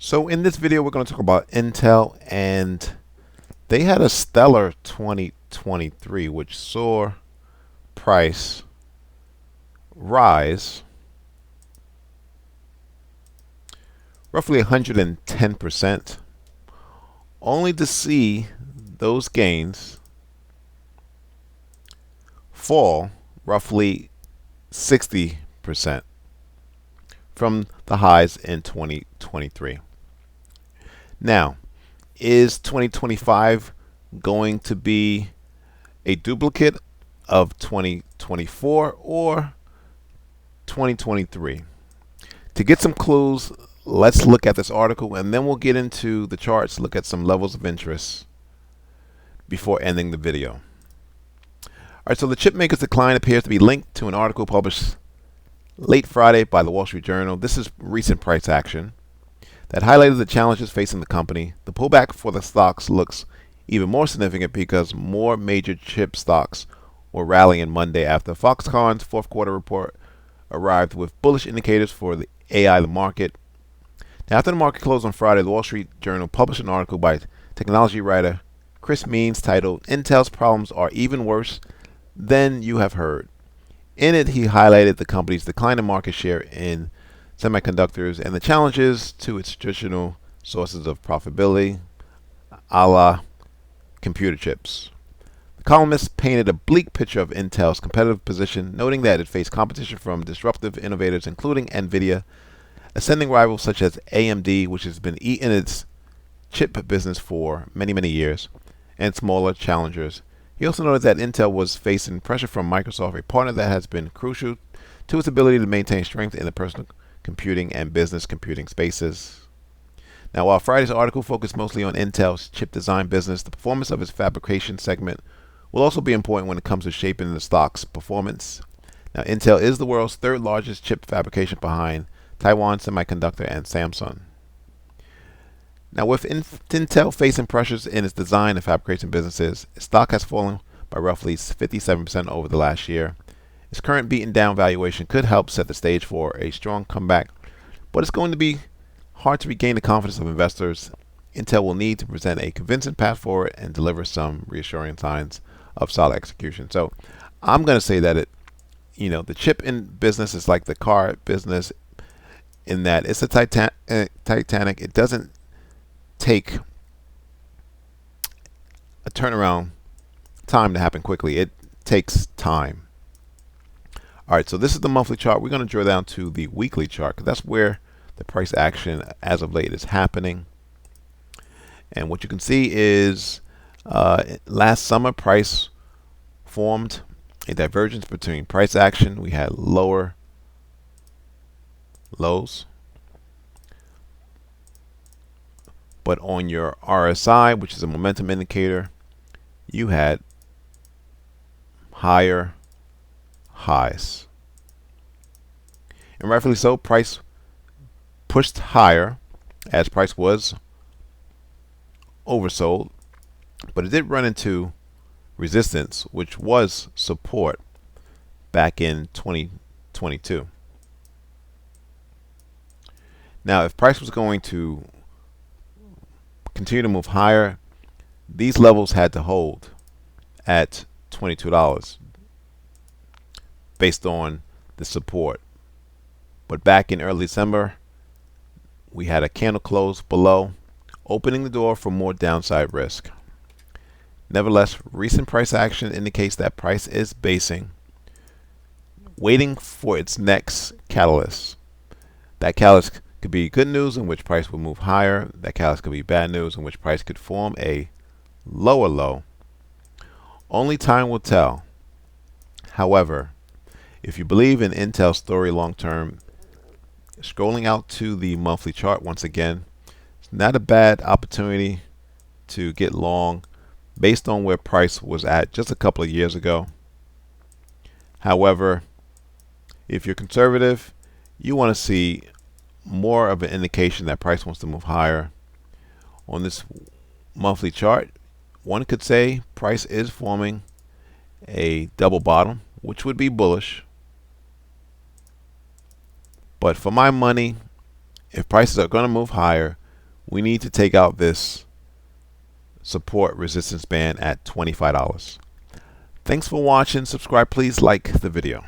So in this video, we're going to talk about Intel, and they had a stellar 2023, which saw price rise roughly 110%, only to see those gains fall roughly 60% from the highs in 2023. Now, is 2025 going to be a duplicate of 2024 or 2023? To get some clues, let's look at this article and then we'll get into the charts, look at some levels of interest before ending the video. Alright, so the chip maker's decline appears to be linked to an article published late Friday by the Wall Street Journal. This is recent price action that highlighted the challenges facing the company. The pullback for the stocks looks even more significant because more major chip stocks were rallying Monday after Foxconn's fourth quarter report arrived with bullish indicators for the AI market. Now, after the market closed on Friday, the Wall Street Journal published an article by technology writer Chris Means titled "Intel's Problems Are Even Worse Than You Have Heard." In it, he highlighted the company's decline in market share in semiconductors and the challenges to its traditional sources of profitability, a la computer chips. The columnist painted a bleak picture of Intel's competitive position, noting that it faced competition from disruptive innovators including Nvidia, ascending rivals such as AMD, which has been eating its chip business for many years, and smaller challengers. He also noted that Intel was facing pressure from Microsoft, a partner that has been crucial to its ability to maintain strength in the personal computing and business computing spaces. Now, while Friday's article focused mostly on Intel's chip design business, the performance of its fabrication segment will also be important when it comes to shaping the stock's performance. Now, Intel is the world's third largest chip fabrication behind Taiwan Semiconductor and Samsung. Now, with Intel facing pressures in its design and fabrication businesses, its stock has fallen by roughly 57% over the last year. Its current beaten down valuation could help set the stage for a strong comeback, but it's going to be hard to regain the confidence of investors. Intel will need to present a convincing path forward and deliver some reassuring signs of solid execution. So I'm going to say that the chip in business is like the car business in that it's a Titanic. It doesn't take a turnaround time to happen quickly. It takes time. Alright, so this is the monthly chart. We're going to drill down to the weekly chart because that's where the price action as of late is happening. And what you can see is last summer price formed a divergence between price action. We had lower lows, but on your RSI, which is a momentum indicator, you had higher highs. And rightfully so, price pushed higher as price was oversold, but it did run into resistance, which was support back in 2022. Now, if price was going to continue to move higher, these levels had to hold at $22 based on the support. But back in early December, we had a candle close below, opening the door for more downside risk. Nevertheless, recent price action indicates that price is basing, waiting for its next catalyst. That catalyst could be good news in which price will move higher. That catalyst could be bad news in which price could form a lower low. Only time will tell. However, if you believe in Intel's story long term, scrolling out to the monthly chart once again, it's not a bad opportunity to get long based on where price was at just a couple of years ago. However, if you're conservative, you want to see more of an indication that price wants to move higher. On this monthly chart, one could say price is forming a double bottom, which would be bullish. But for my money, if prices are going to move higher, we need to take out this support resistance band at $25. Thanks for watching. Subscribe, please. Like the video.